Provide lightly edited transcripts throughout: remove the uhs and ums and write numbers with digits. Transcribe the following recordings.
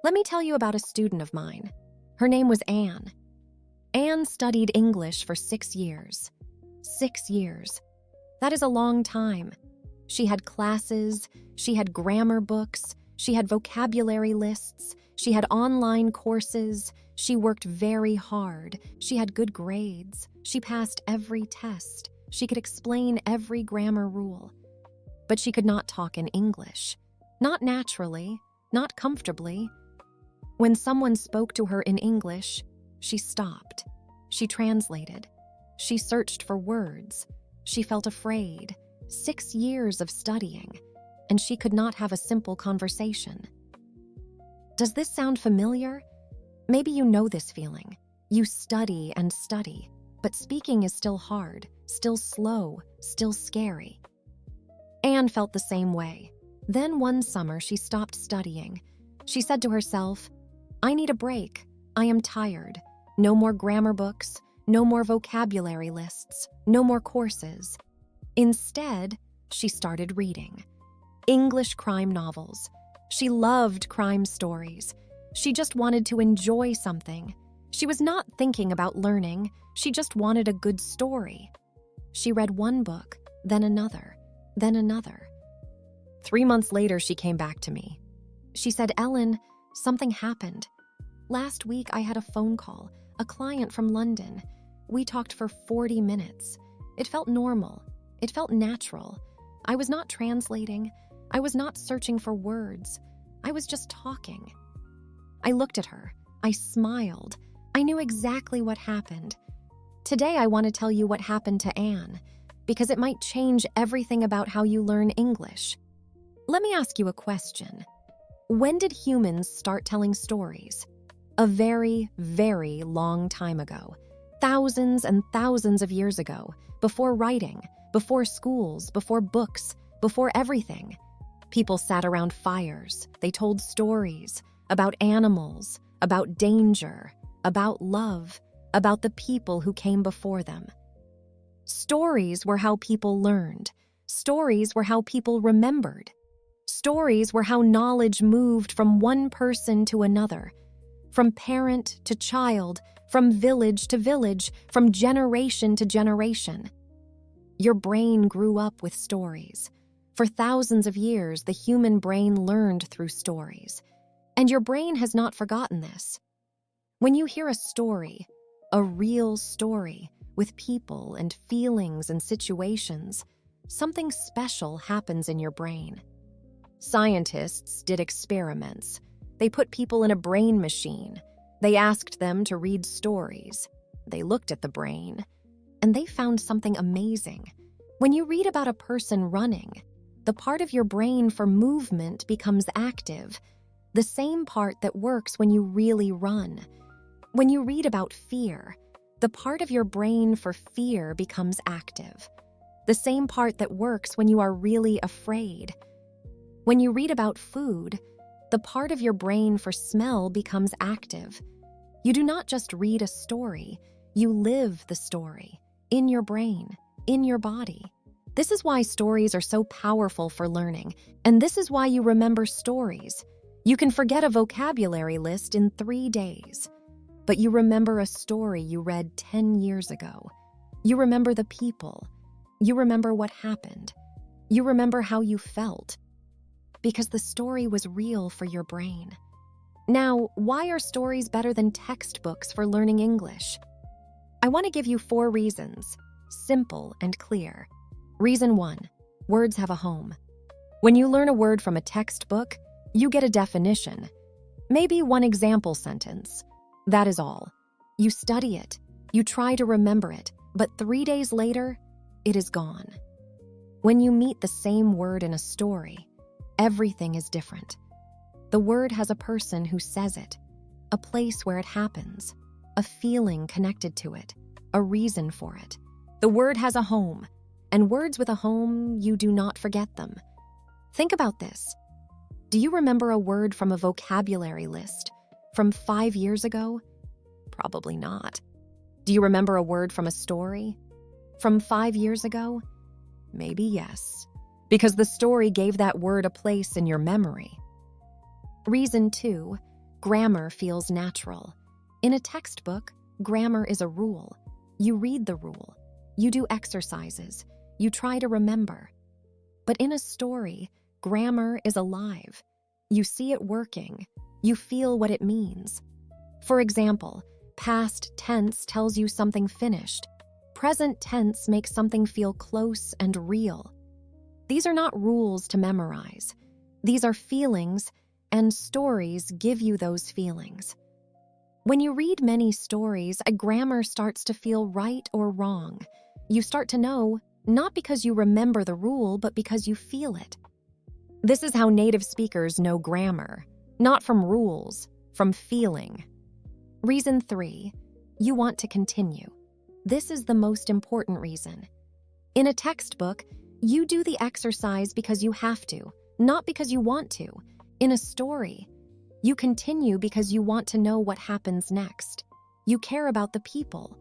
Let me tell you about a student of mine. Her name was Anne. Anne studied English for 6 years. 6 years. That is a long time. She had classes, she had grammar books, she had vocabulary lists, she had online courses, she worked very hard, she had good grades, she passed every test, she could explain every grammar rule. But she could not talk in English. Not naturally, not comfortably. When someone spoke to her in English, she stopped. She translated. She searched for words. She felt afraid. 6 years of studying, and she could not have a simple conversation. Does this sound familiar? Maybe you know this feeling. You study and study, but speaking is still hard, still slow, still scary. Anne felt the same way. Then one summer she stopped studying. She said to herself, "I need a break. I am tired. No more grammar books, no more vocabulary lists, no more courses." Instead, she started reading English crime novels. She loved crime stories. She just wanted to enjoy something. She was not thinking about learning. She just wanted a good story. She read one book, then another, then another. 3 months later, she came back to me. She said, "Ellen, something happened. Last week, I had a phone call, a client from London. We talked for 40 minutes. It felt normal. It felt natural. I was not translating. I was not searching for words. I was just talking." I looked at her. I smiled. I knew exactly what happened. Today, I want to tell you what happened to Anne, because it might change everything about how you learn English. Let me ask you a question. When did humans start telling stories? A very, very long time ago. Thousands and thousands of years ago, before writing, before schools, before books, before everything. People sat around fires. They told stories about animals, about danger, about love, about the people who came before them. Stories were how people learned. Stories were how people remembered. Stories were how knowledge moved from one person to another, from parent to child, from village to village, from generation to generation. Your brain grew up with stories. For thousands of years, the human brain learned through stories. And your brain has not forgotten this. When you hear a story, a real story, with people and feelings and situations, something special happens in your brain. Scientists did experiments. They put people in a brain machine. They asked them to read stories. They looked at the brain, and they found something amazing. When you read about a person running, the part of your brain for movement becomes active, the same part that works when you really run. When you read about fear, the part of your brain for fear becomes active, the same part that works when you are really afraid. When you read about food, the part of your brain for smell becomes active. You do not just read a story, you live the story, in your brain, in your body. This is why stories are so powerful for learning, and this is why you remember stories. You can forget a vocabulary list in 3 days, but you remember a story you read 10 years ago. You remember the people. You remember what happened. You remember how you felt, because the story was real for your brain. Now, why are stories better than textbooks for learning English? I want to give you 4 reasons, simple and clear. Reason 1, words have a home. When you learn a word from a textbook, you get a definition, maybe one example sentence. That is all. You study it, you try to remember it, but 3 days later, it is gone. When you meet the same word in a story, everything is different. The word has a person who says it, a place where it happens, a feeling connected to it, a reason for it. The word has a home, and words with a home, you do not forget them. Think about this. Do you remember a word from a vocabulary list from 5 years ago? Probably not. Do you remember a word from a story from 5 years ago? Maybe yes, because the story gave that word a place in your memory. Reason 2, Grammar feels natural. In a textbook, grammar is a rule. You read the rule. You do exercises. You try to remember. But in a story, grammar is alive. You see it working. You feel what it means. For example, past tense tells you something finished. Present tense makes something feel close and real. These are not rules to memorize. These are feelings, and stories give you those feelings. When you read many stories, a grammar starts to feel right or wrong. You start to know, not because you remember the rule, but because you feel it. This is how native speakers know grammar, not from rules, from feeling. Reason 3, you want to continue. This is the most important reason. In a textbook, you do the exercise because you have to, not because you want to. In a story, you continue because you want to know what happens next. You care about the people.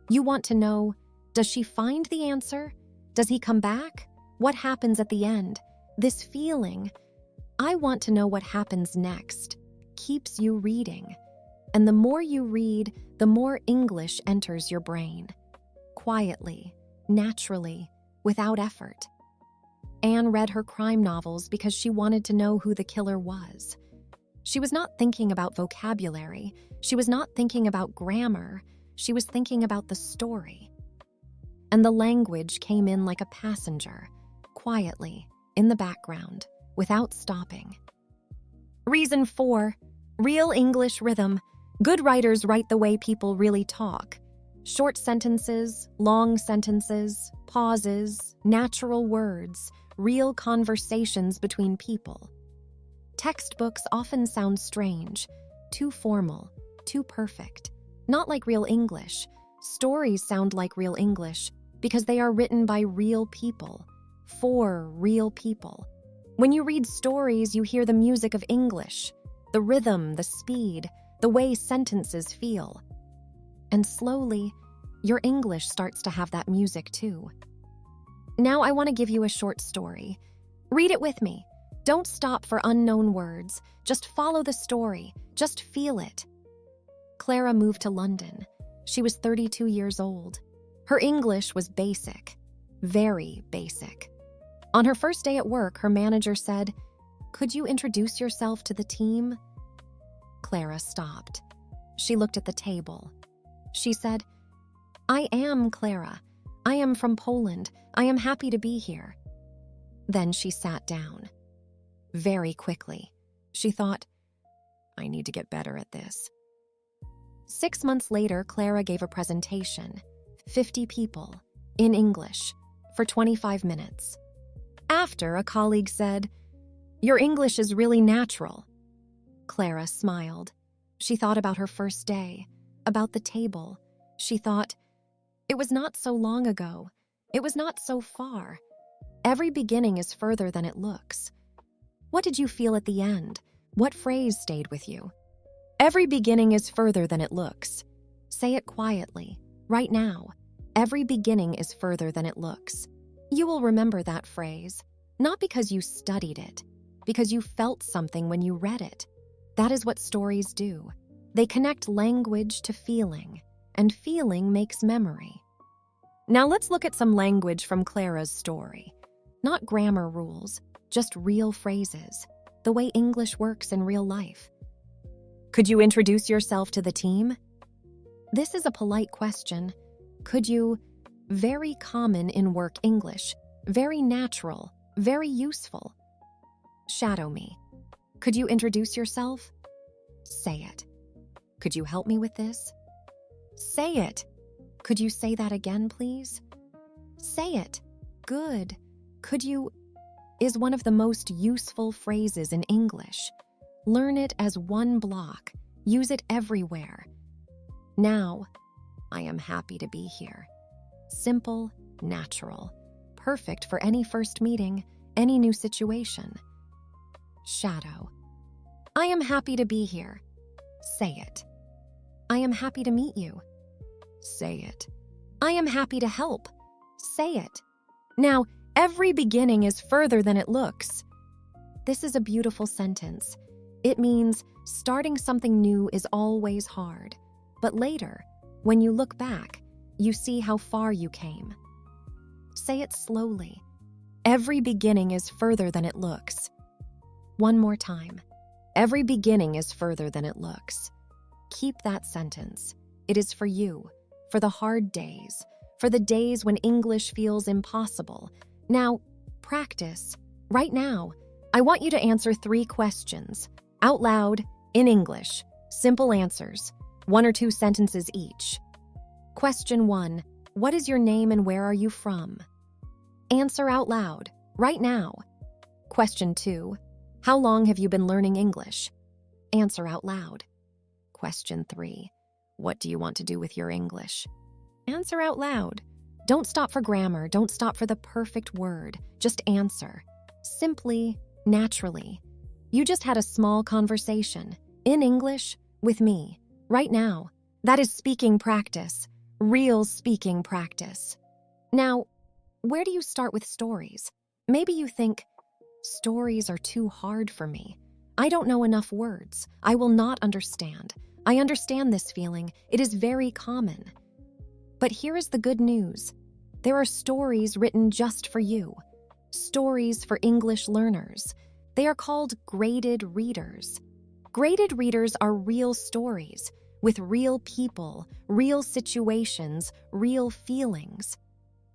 You want to know, does she find the answer? Does he come back? What happens at the end? This feeling, I want to know what happens next, keeps you reading. And the more you read, the more English enters your brain. Quietly, naturally, without effort. Anne read her crime novels because she wanted to know who the killer was. She was not thinking about vocabulary. She was not thinking about grammar. She was thinking about the story. And the language came in like a passenger, quietly, in the background, without stopping. Reason 4, real English rhythm. Good writers write the way people really talk. Short sentences, long sentences, pauses, natural words, real conversations between people. Textbooks often sound strange, too formal, too perfect. Not like real English. Stories sound like real English because they are written by real people, for real people. When you read stories, you hear the music of English, the rhythm, the speed, the way sentences feel. And slowly, your English starts to have that music too. Now I want to give you a short story. Read it with me. Don't stop for unknown words. Just follow the story. Just feel it. Clara moved to London. She was 32 years old. Her English was basic, very basic. On her first day at work, her manager said, "Could you introduce yourself to the team?" Clara stopped. She looked at the table. She said, "I am Clara. I am from Poland. I am happy to be here." Then she sat down. Very quickly, she thought, "I need to get better at this." 6 months later, Clara gave a presentation, 50 people, in English, for 25 minutes. After, a colleague said, "Your English is really natural." Clara smiled. She thought about her first day, about the table. She thought, it was not so long ago. It was not so far. Every beginning is further than it looks. What did you feel at the end? What phrase stayed with you? Every beginning is further than it looks. Say it quietly, right now. Every beginning is further than it looks. You will remember that phrase, not because you studied it, because you felt something when you read it. That is what stories do. They connect language to feeling, and feeling makes memory. Now let's look at some language from Clara's story. Not grammar rules, just real phrases, the way English works in real life. Could you introduce yourself to the team? This is a polite question. Could you? Very common in work English, very natural, very useful. Shadow me. Could you introduce yourself? Say it. Could you help me with this? Say it. Could you say that again, please? Say it. Good. Could you? Is one of the most useful phrases in English. Learn it as one block. Use it everywhere. Now, I am happy to be here. Simple, natural, perfect for any first meeting, any new situation. Shadow. I am happy to be here. Say it. I am happy to meet you. Say it. I am happy to help. Say it. Now, every beginning is further than it looks. This is a beautiful sentence. It means starting something new is always hard, but later, when you look back, you see how far you came. Say it slowly. Every beginning is further than it looks. One more time. Every beginning is further than it looks. Keep that sentence. It is for you, for the hard days, for the days when English feels impossible. Now, practice. Right now, I want you to answer 3 questions, out loud, in English. Simple answers, 1 or 2 sentences each. Question 1, what is your name and where are you from? Answer out loud, right now. Question 2, how long have you been learning English? Answer out loud. Question 3, what do you want to do with your English? Answer out loud. Don't stop for grammar, don't stop for the perfect word. Just answer. Simply, naturally. You just had a small conversation, in English, with me, right now. That is speaking practice, real speaking practice. Now, where do you start with stories? Maybe you think, stories are too hard for me. I don't know enough words. I will not understand. I understand this feeling. It is very common. But here is the good news. There are stories written just for you. Stories for English learners. They are called graded readers. Graded readers are real stories with real people, real situations, real feelings.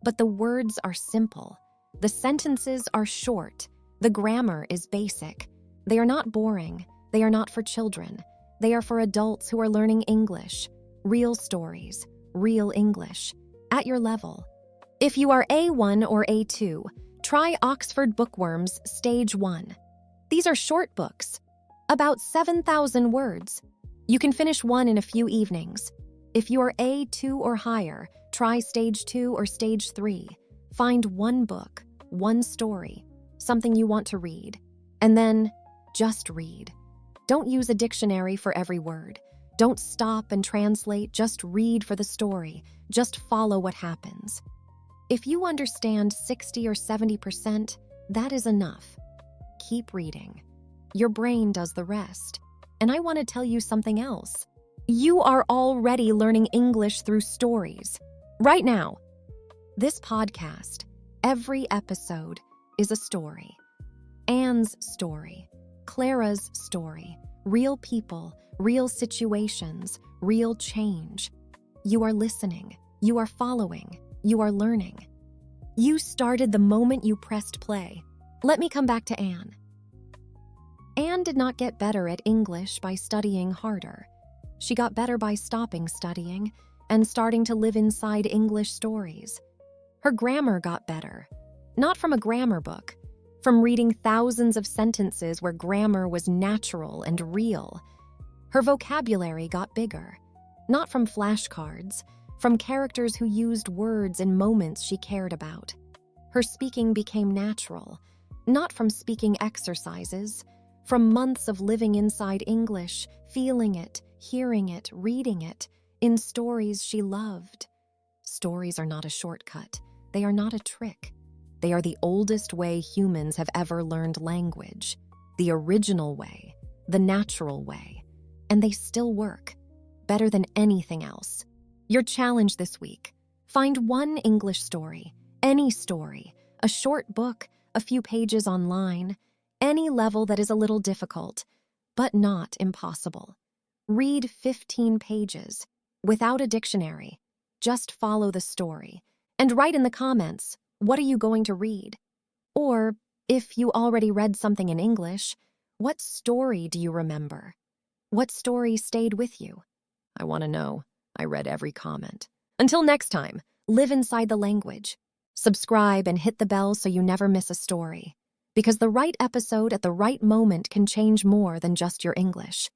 But the words are simple. The sentences are short. The grammar is basic. They are not boring. They are not for children. They are for adults who are learning English. Real stories, real English, at your level. If you are A1 or A2, try Oxford Bookworms Stage 1. These are short books, about 7,000 words. You can finish one in a few evenings. If you are A2 or higher, try Stage 2 or Stage 3. Find one book, one story, something you want to read, and then just read. Don't use a dictionary for every word. Don't stop and translate, just read for the story. Just follow what happens. If you understand 60 or 70%, that is enough. Keep reading. Your brain does the rest. And I want to tell you something else. You are already learning English through stories. Right now. This podcast, every episode, is a story. Anne's story, Clara's story, real people, real situations, real change. You are listening. You are following. You are learning. You started the moment you pressed play. Let me come back to Anne. Anne did not get better at English by studying harder. She got better by stopping studying and starting to live inside English stories. Her grammar got better, not from a grammar book, from reading thousands of sentences where grammar was natural and real. Her vocabulary got bigger, not from flashcards, from characters who used words in moments she cared about. Her speaking became natural, not from speaking exercises, from months of living inside English, feeling it, hearing it, reading it, in stories she loved. Stories are not a shortcut. They are not a trick. They are the oldest way humans have ever learned language, the original way, the natural way, and they still work, better than anything else. Your challenge this week, find one English story, any story, a short book, a few pages online, any level that is a little difficult, but not impossible. Read 15 pages, without a dictionary. Just follow the story, and write in the comments, what are you going to read? Or, if you already read something in English, what story do you remember? What story stayed with you? I want to know. I read every comment. Until next time, live inside the language. Subscribe and hit the bell so you never miss a story. Because the right episode at the right moment can change more than just your English.